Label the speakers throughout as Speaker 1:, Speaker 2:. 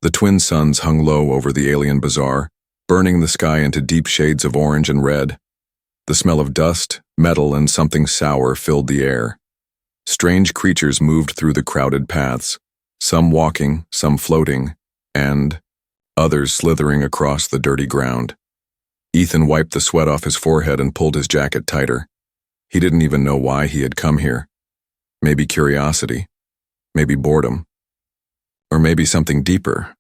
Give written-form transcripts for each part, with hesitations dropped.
Speaker 1: The twin suns hung low over the alien bazaar, burning the sky into deep shades of orange and red. The smell of dust, metal, and something sour filled the air. Strange creatures moved through the crowded paths, some walking, some floating, and others slithering across the dirty ground. Ethan wiped the sweat off his forehead and pulled his jacket tighter. He didn't even know why he had come here. Maybe curiosity, maybe boredom, or maybe something deeper,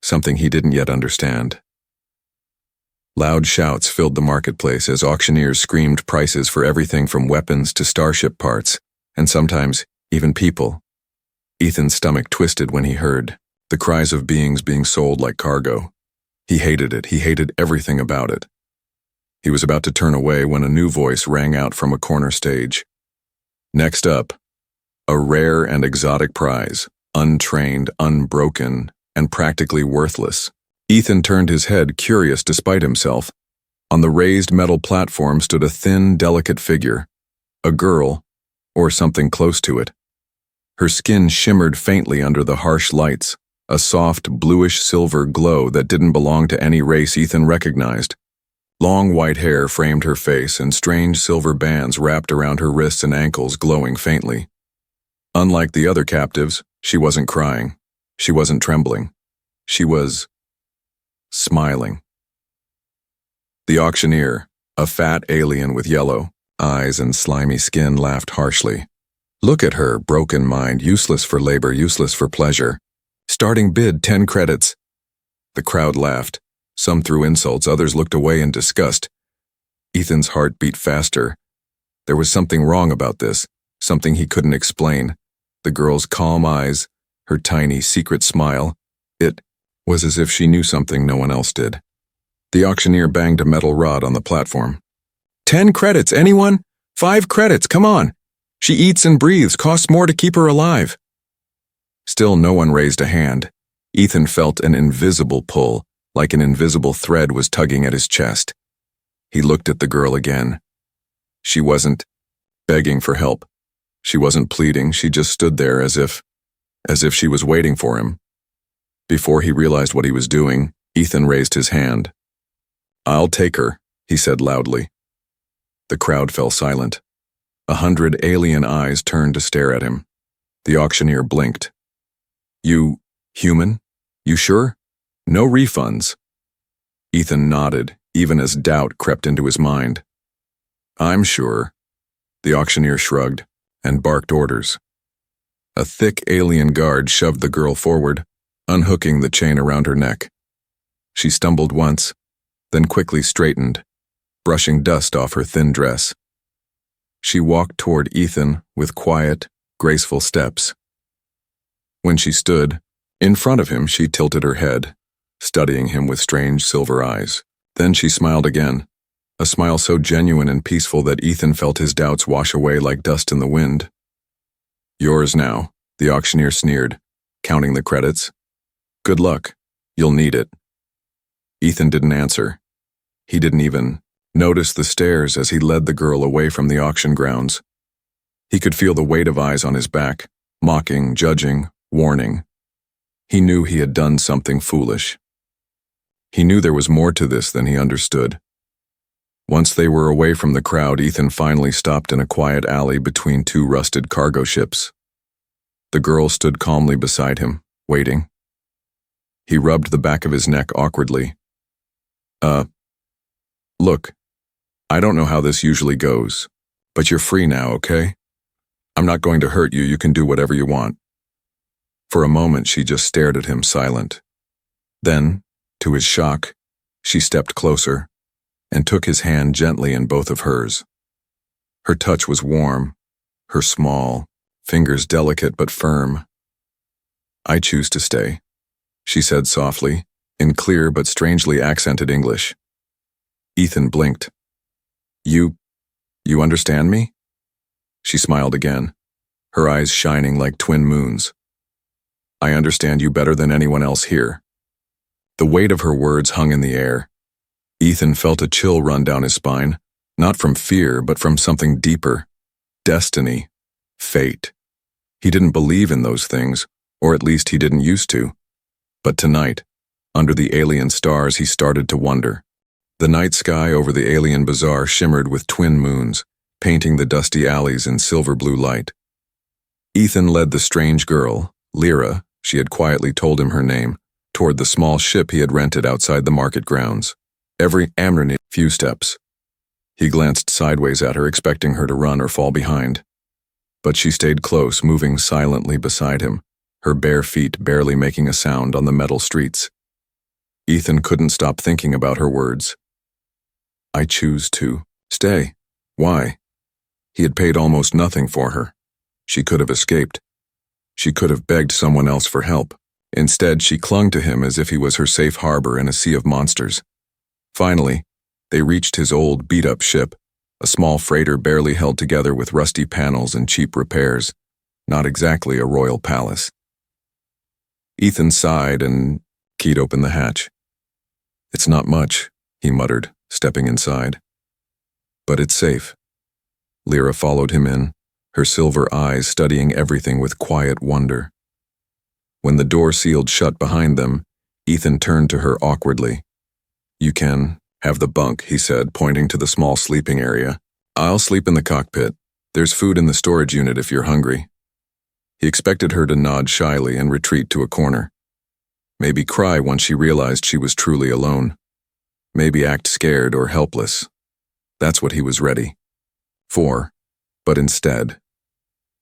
Speaker 1: something he didn't yet understand. Loud shouts filled the marketplace as auctioneers screamed prices for everything from weapons to starship parts, and sometimes even people. Ethan's stomach twisted when he heard the cries of beings being sold like cargo. He hated it. He hated everything about it. He was about to turn away when a new voice rang out from a corner stage. Next up, a rare and exotic prize, untrained, unbroken, and practically worthless. Ethan turned his head, curious despite himself. On the raised metal platform stood a thin, delicate figure, a girl, or something close to it. Her skin shimmered faintly under the harsh lights, a soft, bluish-silver glow that didn't belong to any race Ethan recognized. Long white hair framed her face, and strange silver bands wrapped around her wrists and ankles, glowing faintly. Unlike the other captives, she wasn't crying. She wasn't trembling. She was smiling. The auctioneer, a fat alien with yellow eyes and slimy skin, laughed harshly. "Look at her, broken mind, useless for labor, useless for pleasure. Starting bid, 10 credits. The crowd laughed. Some threw insults, others looked away in disgust. Ethan's heart beat faster. There was something wrong about this, something he couldn't explain. The girl's calm eyes, her tiny, secret smile. It was as if she knew something no one else did. The auctioneer banged a metal rod on the platform. 10 credits, anyone? 5 credits, come on. She eats and breathes, costs more to keep her alive. Still no one raised a hand. Ethan felt an invisible pull, like an invisible thread was tugging at his chest. He looked at the girl again. She wasn't begging for help. She wasn't pleading, she just stood there as if she was waiting for him. Before he realized what he was doing, Ethan raised his hand. "I'll take her," he said loudly. The crowd fell silent. 100 alien eyes turned to stare at him. The auctioneer blinked. "You human? You sure? No refunds?" Ethan nodded, even as doubt crept into his mind. "I'm sure." The auctioneer shrugged and barked orders. A thick alien guard shoved the girl forward, unhooking the chain around her neck. She stumbled once, then quickly straightened, brushing dust off her thin dress. She walked toward Ethan with quiet, graceful steps. When she stood in front of him, she tilted her head, studying him with strange silver eyes. Then she smiled again, a smile so genuine and peaceful that Ethan felt his doubts wash away like dust in the wind. "Yours now," the auctioneer sneered, counting the credits. "Good luck. You'll need it." Ethan didn't answer. He didn't even notice the stares as he led the girl away from the auction grounds. He could feel the weight of eyes on his back, mocking, judging, warning. He knew he had done something foolish. He knew there was more to this than he understood. Once they were away from the crowd, Ethan finally stopped in a quiet alley between 2 rusted cargo ships. The girl stood calmly beside him, waiting. He rubbed the back of his neck awkwardly. Look, I don't know how this usually goes, but you're free now, okay? I'm not going to hurt you, you can do whatever you want." For a moment, she just stared at him, silent. Then, to his shock, she stepped closer and took his hand gently in both of hers. Her touch was warm, her small, fingers delicate but firm. "I choose to stay," she said softly, in clear but strangely accented English. Ethan blinked. You understand me?" She smiled again, her eyes shining like twin moons. "I understand you better than anyone else here." The weight of her words hung in the air. Ethan felt a chill run down his spine, not from fear, but from something deeper. Destiny. Fate. He didn't believe in those things, or at least he didn't used to. But tonight, under the alien stars, he started to wonder. The night sky over the alien bazaar shimmered with twin moons, painting the dusty alleys in silver blue light. Ethan led the strange girl, Lyra, she had quietly told him her name, toward the small ship he had rented outside the market grounds. Every few steps. He glanced sideways at her, expecting her to run or fall behind. But she stayed close, moving silently beside him, her bare feet barely making a sound on the metal streets. Ethan couldn't stop thinking about her words. I choose to stay. Why? He had paid almost nothing for her. She could have escaped. She could have begged someone else for help. Instead, she clung to him as if he was her safe harbor in a sea of monsters. Finally, they reached his old, beat-up ship, a small freighter barely held together with rusty panels and cheap repairs, not exactly a royal palace. Ethan sighed and keyed open the hatch. It's not much, he muttered, stepping inside. But it's safe. Lyra followed him in, her silver eyes studying everything with quiet wonder. When the door sealed shut behind them, Ethan turned to her awkwardly. You can have the bunk, he said, pointing to the small sleeping area. I'll sleep in the cockpit. There's food in the storage unit if you're hungry. He expected her to nod shyly and retreat to a corner. Maybe cry once she realized she was truly alone. Maybe act scared or helpless. That's what he was ready for. But instead,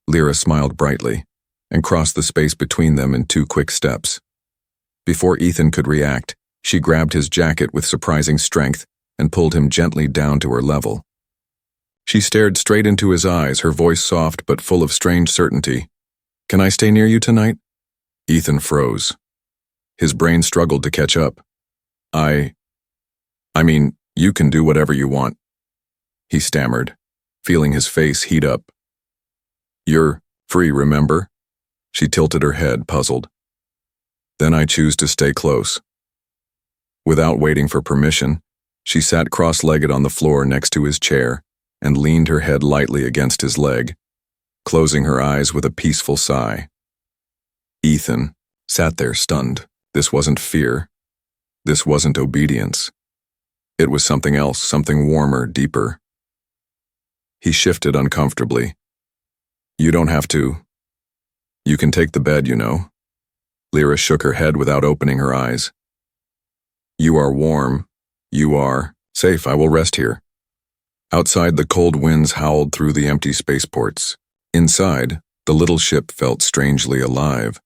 Speaker 1: Lyra smiled brightly and crossed the space between them in 2 quick steps. Before Ethan could react, she grabbed his jacket with surprising strength and pulled him gently down to her level. She stared straight into his eyes, her voice soft but full of strange certainty. Can I stay near you tonight? Ethan froze. His brain struggled to catch up. I mean, you can do whatever you want, he stammered, feeling his face heat up. You're free, remember? She tilted her head, puzzled. Then I choose to stay close. Without waiting for permission, she sat cross-legged on the floor next to his chair and leaned her head lightly against his leg, closing her eyes with a peaceful sigh. Ethan sat there stunned. This wasn't fear. This wasn't obedience. It was something else, something warmer, deeper. He shifted uncomfortably. You don't have to. You can take the bed, you know. Lyra shook her head without opening her eyes. You are warm. You are safe. I will rest here. Outside, the cold winds howled through the empty spaceports. Inside, the little ship felt strangely alive,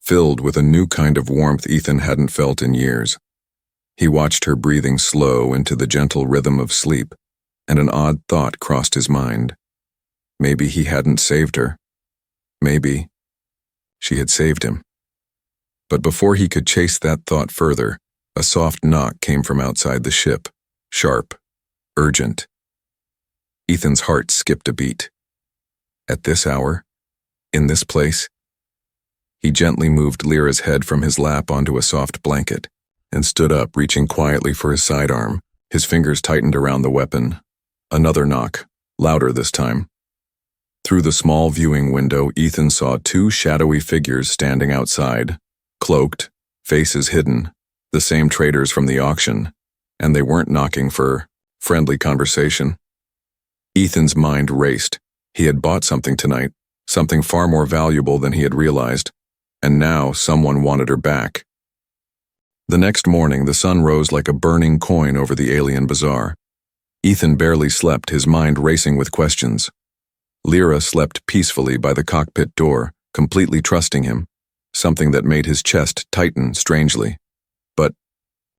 Speaker 1: filled with a new kind of warmth Ethan hadn't felt in years. He watched her breathing slow into the gentle rhythm of sleep, and an odd thought crossed his mind. Maybe he hadn't saved her. Maybe she had saved him. But before he could chase that thought further, a soft knock came from outside the ship, sharp, urgent. Ethan's heart skipped a beat. At this hour, in this place, he gently moved Lyra's head from his lap onto a soft blanket and stood up, reaching quietly for his sidearm. His fingers tightened around the weapon. Another knock, louder this time. Through the small viewing window, Ethan saw 2 shadowy figures standing outside, cloaked, faces hidden, the same traders from the auction, and they weren't knocking for friendly conversation. Ethan's mind raced. He had bought something tonight, something far more valuable than he had realized, and now someone wanted her back. The next morning, the sun rose like a burning coin over the alien bazaar. Ethan barely slept, his mind racing with questions. Lyra slept peacefully by the cockpit door, completely trusting him, something that made his chest tighten strangely. But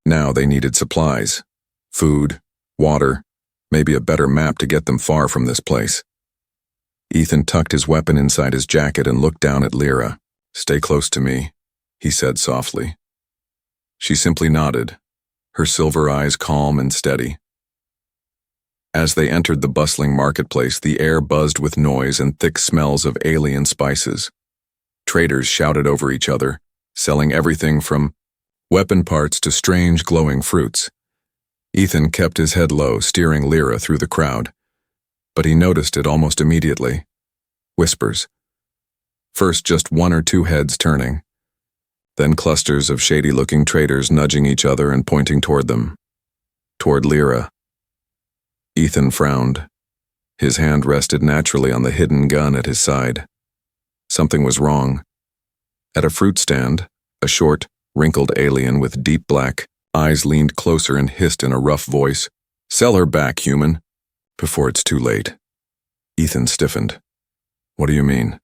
Speaker 1: now they needed supplies. Food, water, maybe a better map to get them far from this place. Ethan tucked his weapon inside his jacket and looked down at Lyra. Stay close to me, he said softly. She simply nodded, her silver eyes calm and steady. As they entered the bustling marketplace, the air buzzed with noise and thick smells of alien spices. Traders shouted over each other, selling everything from weapon parts to strange glowing fruits. Ethan kept his head low, steering Lyra through the crowd. But he noticed it almost immediately. Whispers. First, just 1 or 2 heads turning. Then clusters of shady-looking traders nudging each other and pointing toward them. Toward Lyra. Ethan frowned. His hand rested naturally on the hidden gun at his side. Something was wrong. At a fruit stand, a short, wrinkled alien with deep black eyes leaned closer and hissed in a rough voice, "Sell her back, human, before it's too late." Ethan stiffened. "What do you mean?"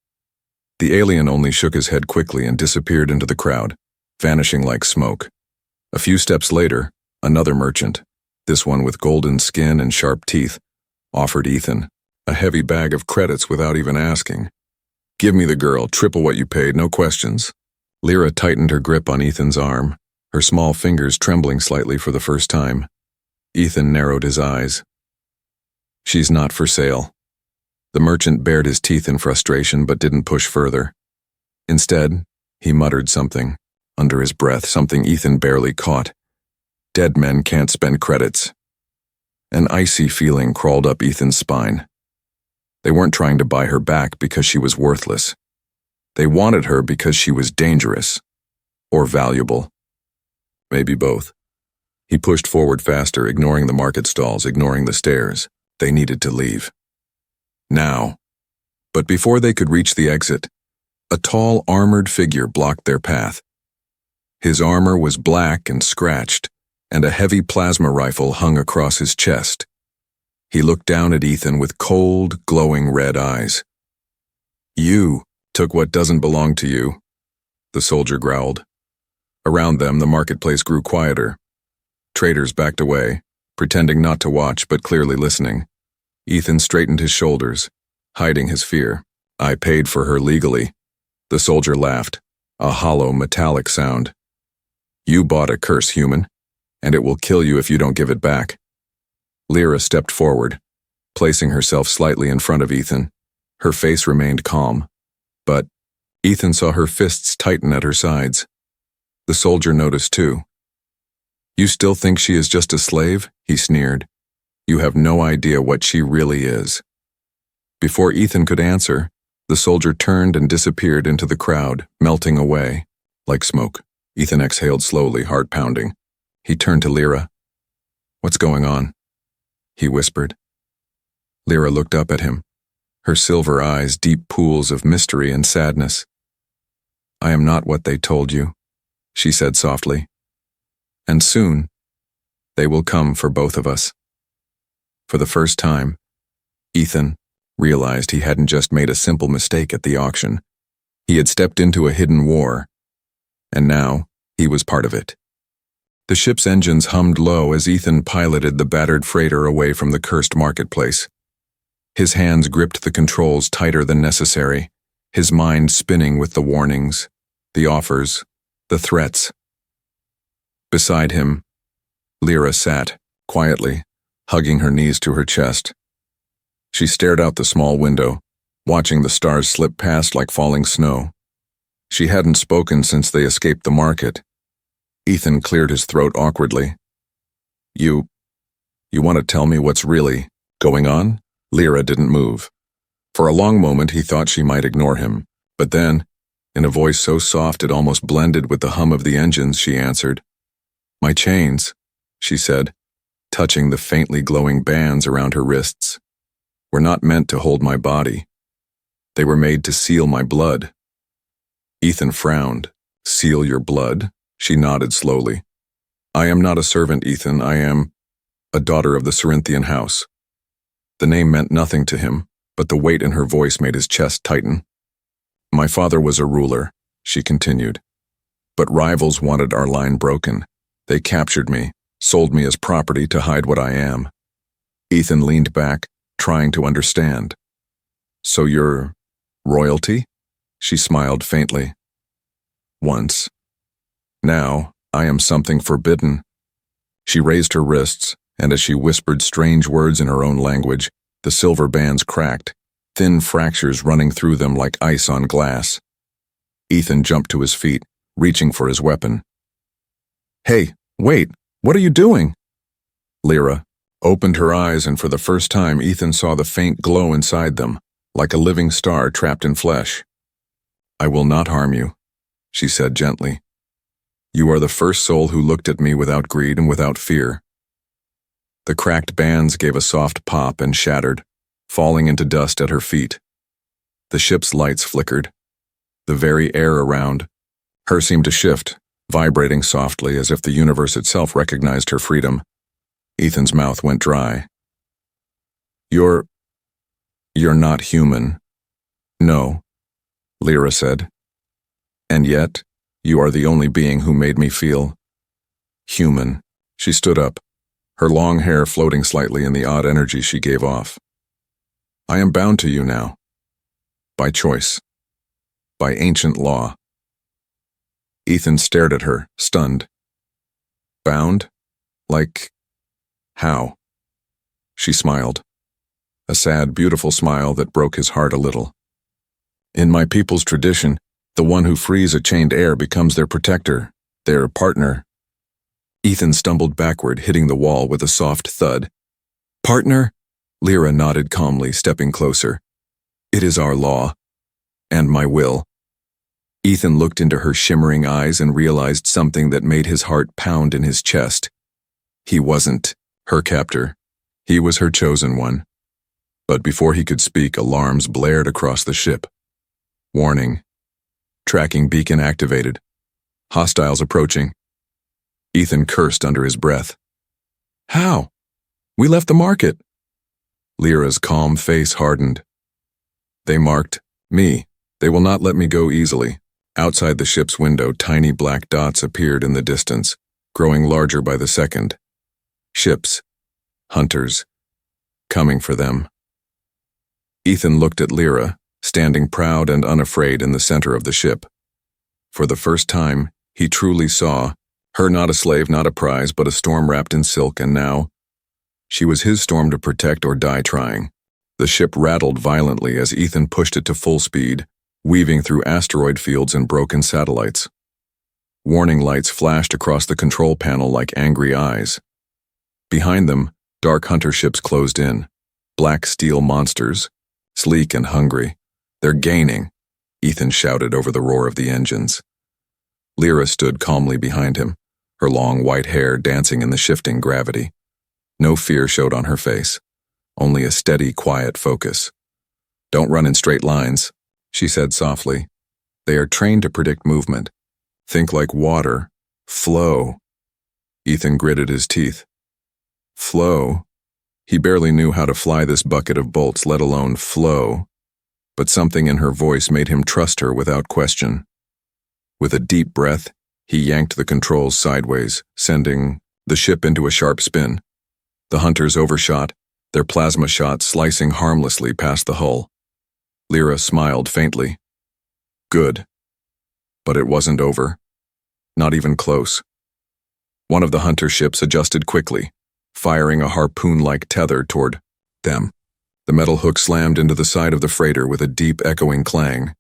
Speaker 1: The alien only shook his head quickly and disappeared into the crowd, vanishing like smoke. A few steps later, another merchant, this one with golden skin and sharp teeth, offered Ethan a heavy bag of credits without even asking. "Give me the girl, triple what you paid, no questions." Lyra tightened her grip on Ethan's arm, her small fingers trembling slightly for the first time. Ethan narrowed his eyes. "She's not for sale." The merchant bared his teeth in frustration but didn't push further. Instead, he muttered something, under his breath, something Ethan barely caught. "Dead men can't spend credits." An icy feeling crawled up Ethan's spine. They weren't trying to buy her back because she was worthless. They wanted her because she was dangerous. Or valuable. Maybe both. He pushed forward faster, ignoring the market stalls, ignoring the stairs. They needed to leave. Now. But before they could reach the exit, a tall, armored figure blocked their path. His armor was black and scratched, and a heavy plasma rifle hung across his chest. He looked down at Ethan with cold, glowing red eyes. "You took what doesn't belong to you," the soldier growled. Around them, the marketplace grew quieter. Traders backed away, pretending not to watch but clearly listening. Ethan straightened his shoulders, hiding his fear. "I paid for her legally." The soldier laughed, a hollow, metallic sound. "You bought a curse, human, and it will kill you if you don't give it back." Lyra stepped forward, placing herself slightly in front of Ethan. Her face remained calm, but Ethan saw her fists tighten at her sides. The soldier noticed too. "You still think she is just a slave?" he sneered. "You have no idea what she really is." Before Ethan could answer, the soldier turned and disappeared into the crowd, melting away, like smoke. Ethan exhaled slowly, heart pounding. He turned to Lyra. "What's going on?" he whispered. Lyra looked up at him, her silver eyes deep pools of mystery and sadness. "I am not what they told you," she said softly. "And soon, they will come for both of us." For the first time, Ethan realized he hadn't just made a simple mistake at the auction. He had stepped into a hidden war, and now he was part of it. The ship's engines hummed low as Ethan piloted the battered freighter away from the cursed marketplace. His hands gripped the controls tighter than necessary, his mind spinning with the warnings, the offers, the threats. Beside him, Lyra sat, quietly, hugging her knees to her chest. She stared out the small window, watching the stars slip past like falling snow. She hadn't spoken since they escaped the market. Ethan cleared his throat awkwardly. You want to tell me what's really going on?" Lyra didn't move. For a long moment he thought she might ignore him, but then, in a voice so soft it almost blended with the hum of the engines, she answered. "My chains," she said, touching the faintly glowing bands around her wrists, "were not meant to hold my body. They were made to seal my blood." Ethan frowned. "Seal your blood?" She nodded slowly. "I am not a servant, Ethan. I am a daughter of the Cerinthian house." The name meant nothing to him, but the weight in her voice made his chest tighten. "My father was a ruler," she continued. "But rivals wanted our line broken. They captured me, sold me as property to hide what I am." Ethan leaned back, trying to understand. "So you're royalty?" She smiled faintly. "Once. Now, I am something forbidden." She raised her wrists, and as she whispered strange words in her own language, the silver bands cracked, thin fractures running through them like ice on glass. Ethan jumped to his feet, reaching for his weapon. "Hey, wait, what are you doing?" Lyra opened her eyes, and for the first time Ethan saw the faint glow inside them, like a living star trapped in flesh. "I will not harm you," she said gently. You are the first soul who looked at me without greed and without fear." The cracked bands gave a soft pop and shattered, falling into dust at her feet. The ship's lights flickered. The very air around her seemed to shift, vibrating softly as if the universe itself recognized her freedom. Ethan's mouth went dry. You're not human." "No," Lyra said. "And yet, you are the only being who made me feel human." She stood up, her long hair floating slightly in the odd energy she gave off. "I am bound to you now. By choice. By ancient law." Ethan stared at her, stunned. "Bound? Like, how?" She smiled. A sad, beautiful smile that broke his heart a little. "In my people's tradition, the one who frees a chained heir becomes their protector, their partner." Ethan stumbled backward, hitting the wall with a soft thud. "Partner?" Lyra nodded calmly, stepping closer. "It is our law. And my will." Ethan looked into her shimmering eyes and realized something that made his heart pound in his chest. He wasn't her captor. He was her chosen one. But before he could speak, alarms blared across the ship. Warning. Tracking beacon activated. Hostiles approaching. Ethan cursed under his breath. "How? We left the market." Lyra's calm face hardened. "They marked me. They will not let me go easily." Outside the ship's window, tiny black dots appeared in the distance, growing larger by the second. Ships. Hunters. Coming for them. Ethan looked at Lyra, standing proud and unafraid in the center of the ship. For the first time, he truly saw her, not a slave, not a prize, but a storm wrapped in silk, and now she was his storm to protect or die trying. The ship rattled violently as Ethan pushed it to full speed, weaving through asteroid fields and broken satellites. Warning lights flashed across the control panel like angry eyes. Behind them, dark hunter ships closed in, black steel monsters, sleek and hungry. "They're gaining," Ethan shouted over the roar of the engines. Lyra stood calmly behind him, her long white hair dancing in the shifting gravity. No fear showed on her face, only a steady, quiet focus. "Don't run in straight lines," she said softly. "They are trained to predict movement. Think like water. Flow." Ethan gritted his teeth. Flow? He barely knew how to fly this bucket of bolts, let alone flow. But something in her voice made him trust her without question. With a deep breath, he yanked the controls sideways, sending the ship into a sharp spin. The hunters overshot, their plasma shots slicing harmlessly past the hull. Lyra smiled faintly. Good. But it wasn't over. Not even close. One of the hunter ships adjusted quickly, firing a harpoon-like tether toward them. The metal hook slammed into the side of the freighter with a deep, echoing clang.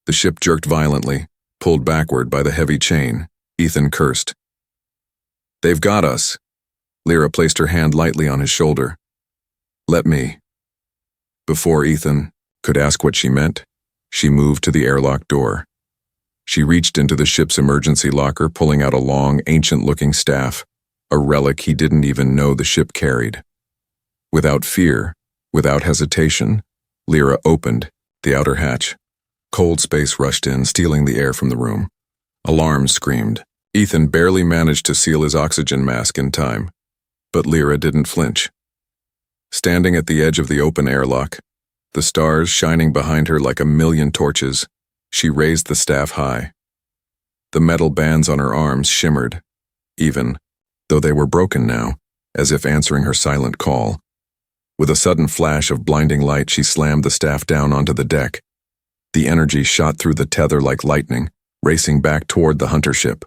Speaker 1: The ship jerked violently, pulled backward by the heavy chain. Ethan cursed. "They've got us." Lyra placed her hand lightly on his shoulder. "Let me." Before Ethan could ask what she meant, she moved to the airlock door. She reached into the ship's emergency locker, pulling out a long, ancient-looking staff, a relic he didn't even know the ship carried. Without fear, without hesitation, Lyra opened the outer hatch. Cold space rushed in, stealing the air from the room. Alarms screamed. Ethan barely managed to seal his oxygen mask in time, but Lyra didn't flinch. Standing at the edge of the open airlock, the stars shining behind her like a million torches, she raised the staff high. The metal bands on her arms shimmered, even, though they were broken now, as if answering her silent call. With a sudden flash of blinding light, she slammed the staff down onto the deck. The energy shot through the tether like lightning, racing back toward the hunter ship.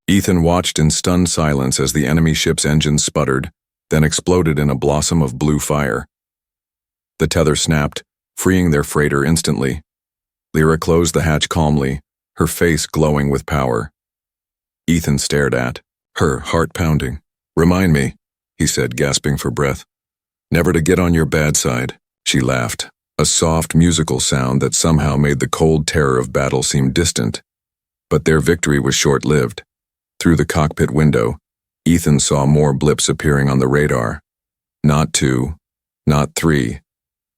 Speaker 1: Ethan watched in stunned silence as the enemy ship's engines sputtered, then exploded in a blossom of blue fire. The tether snapped, freeing their freighter instantly. Lyra closed the hatch calmly, her face glowing with power. Ethan stared at her, heart pounding. "Remind me," he said, gasping for breath. "Never to get on your bad side." She laughed, a soft musical sound that somehow made the cold terror of battle seem distant. But their victory was short-lived. Through the cockpit window, Ethan saw more blips appearing on the radar. Not 2, not 3,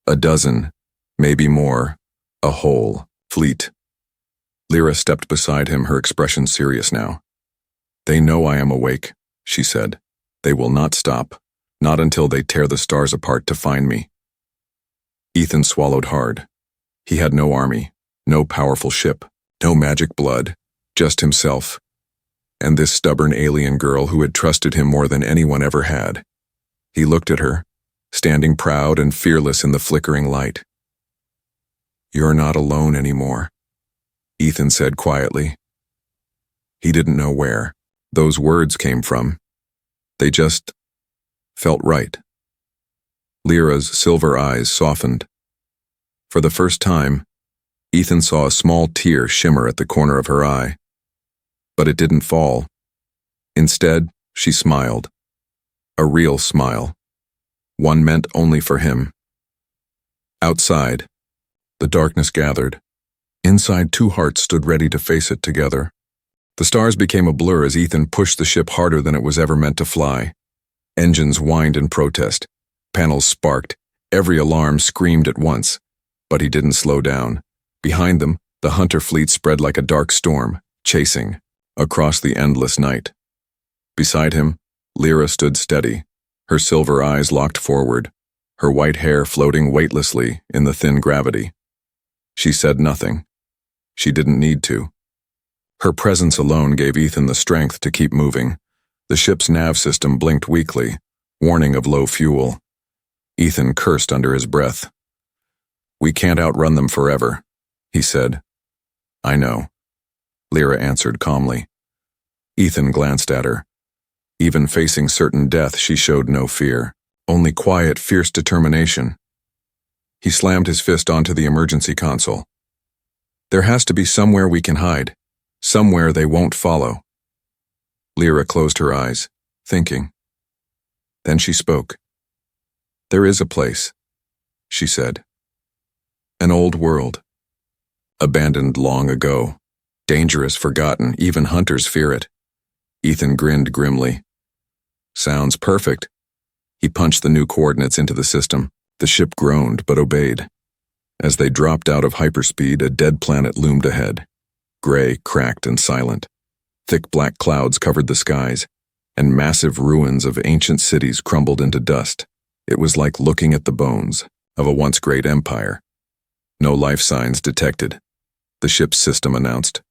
Speaker 1: a dozen, maybe more, a whole fleet. Lyra stepped beside him, her expression serious now. "They know I am awake," she said. "They will not stop, not until they tear the stars apart to find me." Ethan swallowed hard. He had no army, no powerful ship, no magic blood, just himself, and this stubborn alien girl who had trusted him more than anyone ever had. He looked at her, standing proud and fearless in the flickering light. "You're not alone anymore," Ethan said quietly. He didn't know where those words came from. They just felt right. Lyra's silver eyes softened. For the first time, Ethan saw a small tear shimmer at the corner of her eye. But it didn't fall. Instead, she smiled. A real smile. One meant only for him. Outside, the darkness gathered. Inside, two hearts stood ready to face it together. The stars became a blur as Ethan pushed the ship harder than it was ever meant to fly. Engines whined in protest. Panels sparked. Every alarm screamed at once. But he didn't slow down. Behind them, the hunter fleet spread like a dark storm, chasing, across the endless night. Beside him, Lyra stood steady, her silver eyes locked forward, her white hair floating weightlessly in the thin gravity. She said nothing. She didn't need to. Her presence alone gave Ethan the strength to keep moving. The ship's nav system blinked weakly, warning of low fuel. Ethan cursed under his breath. "We can't outrun them forever," he said. "I know," Lyra answered calmly. Ethan glanced at her. Even facing certain death, she showed no fear, only quiet, fierce determination. He slammed his fist onto the emergency console. "There has to be somewhere we can hide, somewhere they won't follow." Lyra closed her eyes, thinking. Then she spoke. "There is a place," she said. "An old world. Abandoned long ago. Dangerous, forgotten, even hunters fear it." Ethan grinned grimly. "Sounds perfect." He punched the new coordinates into the system. The ship groaned but obeyed. As they dropped out of hyperspeed, a dead planet loomed ahead. Gray, cracked, and silent. Thick black clouds covered the skies, and massive ruins of ancient cities crumbled into dust. It was like looking at the bones of a once great empire. "No life signs detected," the ship's system announced.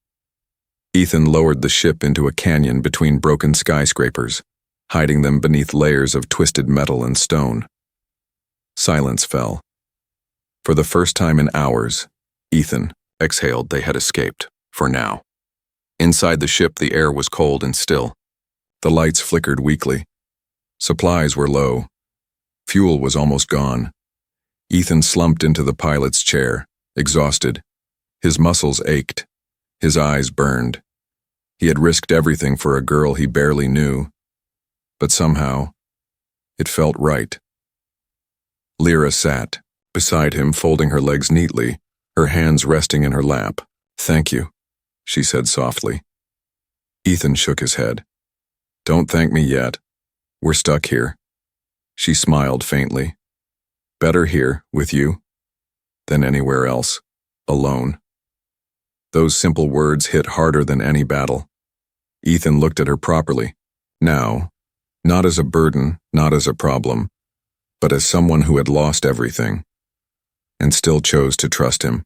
Speaker 1: Ethan lowered the ship into a canyon between broken skyscrapers, hiding them beneath layers of twisted metal and stone. Silence fell. For the first time in hours, Ethan exhaled. They had escaped, for now. Inside the ship, the air was cold and still. The lights flickered weakly. Supplies were low. Fuel was almost gone. Ethan slumped into the pilot's chair, exhausted. His muscles ached. His eyes burned. He had risked everything for a girl he barely knew. But somehow, it felt right. Lyra sat beside him, folding her legs neatly, her hands resting in her lap. "Thank you," she said softly. Ethan shook his head. "Don't thank me yet. We're stuck here." She smiled faintly. "Better here, with you, than anywhere else, alone." Those simple words hit harder than any battle. Ethan looked at her properly. Now, not as a burden, not as a problem, but as someone who had lost everything, and still chose to trust him.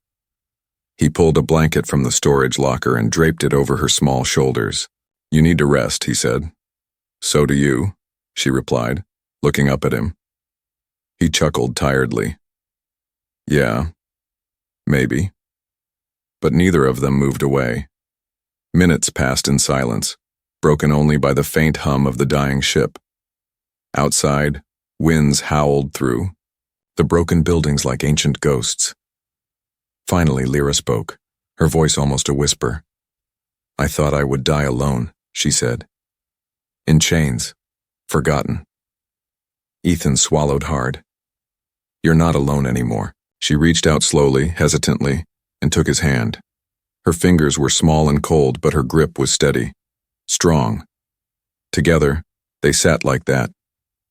Speaker 1: He pulled a blanket from the storage locker and draped it over her small shoulders. "You need to rest," he said. "So do you," she replied, looking up at him. He chuckled tiredly. "Yeah, maybe." But neither of them moved away. Minutes passed in silence, broken only by the faint hum of the dying ship. Outside, winds howled through, the broken buildings like ancient ghosts. Finally, Lyra spoke, her voice almost a whisper. "I thought I would die alone," she said. "In chains, forgotten." Ethan swallowed hard. "You're not alone anymore." She reached out slowly, hesitantly, and took his hand. Her fingers were small and cold, but her grip was steady, strong. Together, they sat like that,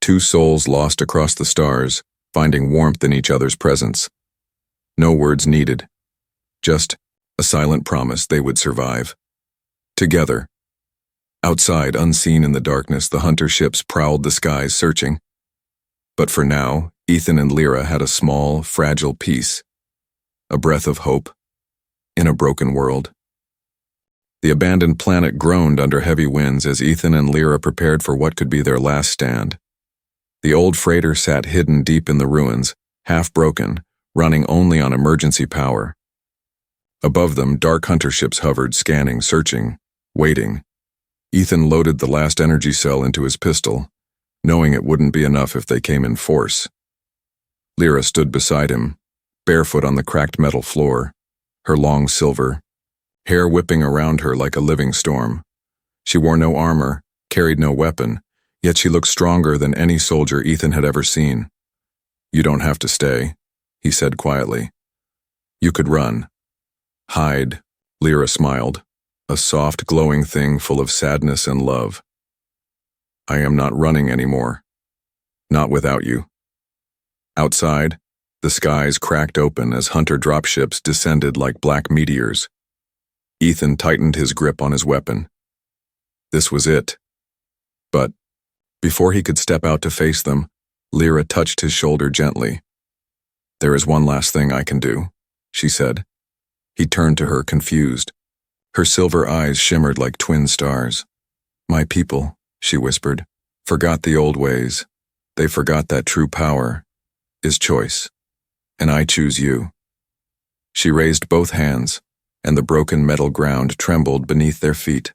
Speaker 1: two souls lost across the stars, finding warmth in each other's presence. No words needed, just a silent promise they would survive. Together. Outside, unseen in the darkness, the hunter ships prowled the skies searching. But for now, Ethan and Lyra had a small, fragile peace, a breath of hope, in a broken world. The abandoned planet groaned under heavy winds as Ethan and Lyra prepared for what could be their last stand. The old freighter sat hidden deep in the ruins, half broken, running only on emergency power. Above them, dark hunter ships hovered, scanning, searching, waiting. Ethan loaded the last energy cell into his pistol, knowing it wouldn't be enough if they came in force. Lyra stood beside him, barefoot on the cracked metal floor, her long silver hair whipping around her like a living storm. She wore no armor, carried no weapon, yet she looked stronger than any soldier Ethan had ever seen. "You don't have to stay," he said quietly. "You could run. Hide." Lyra smiled, a soft, glowing thing full of sadness and love. "I am not running anymore. Not without you." Outside, the skies cracked open as hunter dropships descended like black meteors. Ethan tightened his grip on his weapon. This was it. But before he could step out to face them, Lyra touched his shoulder gently. "There is one last thing I can do," she said. He turned to her, confused. Her silver eyes shimmered like twin stars. "My people," she whispered, "forgot the old ways. They forgot that true power is choice. And I choose you." She raised both hands, and the broken metal ground trembled beneath their feet.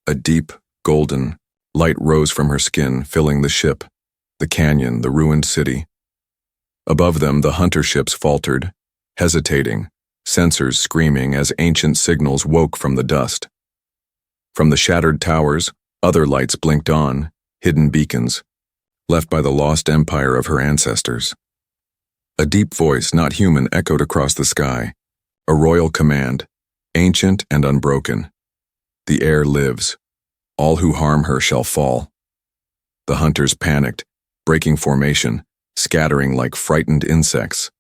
Speaker 1: A deep, golden light rose from her skin, filling the ship, the canyon, the ruined city. Above them, the hunter ships faltered, hesitating, sensors screaming as ancient signals woke from the dust. From the shattered towers, other lights blinked on, hidden beacons, left by the lost empire of her ancestors. A deep voice, not human, echoed across the sky, a royal command, ancient and unbroken. "The air lives. All who harm her shall fall." The hunters panicked, breaking formation, scattering like frightened insects.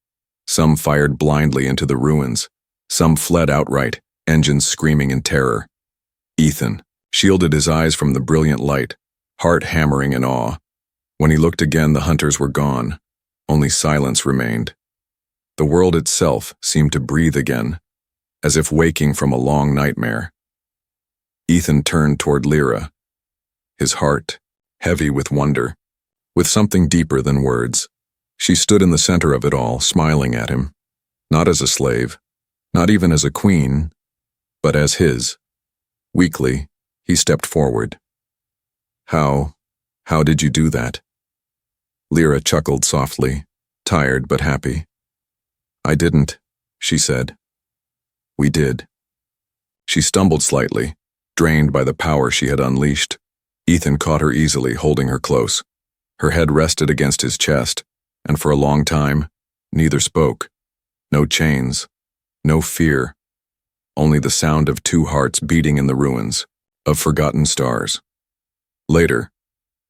Speaker 1: Some fired blindly into the ruins. Some fled outright, engines screaming in terror. Ethan shielded his eyes from the brilliant light, heart hammering in awe. When he looked again, the hunters were gone. Only silence remained. The world itself seemed to breathe again, as if waking from a long nightmare. Ethan turned toward Lyra, his heart heavy with wonder, with something deeper than words. She stood in the center of it all, smiling at him, not as a slave, not even as a queen, but as his. Weakly, he stepped forward. How did you do that?" Lyra chuckled softly, tired but happy. "I didn't," she said. "We did." She stumbled slightly, drained by the power she had unleashed. Ethan caught her easily, holding her close. Her head rested against his chest, and for a long time, neither spoke. No chains, no fear, only the sound of two hearts beating in the ruins, of forgotten stars. Later,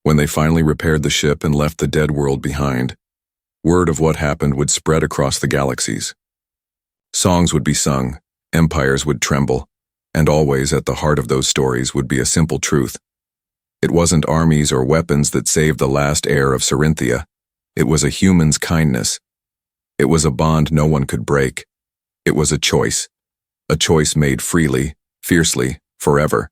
Speaker 1: when they finally repaired the ship and left the dead world behind, word of what happened would spread across the galaxies. Songs would be sung, empires would tremble, and always at the heart of those stories would be a simple truth. It wasn't armies or weapons that saved the last heir of Cerinthia. It was a human's kindness. It was a bond no one could break. It was a choice made freely, fiercely, forever.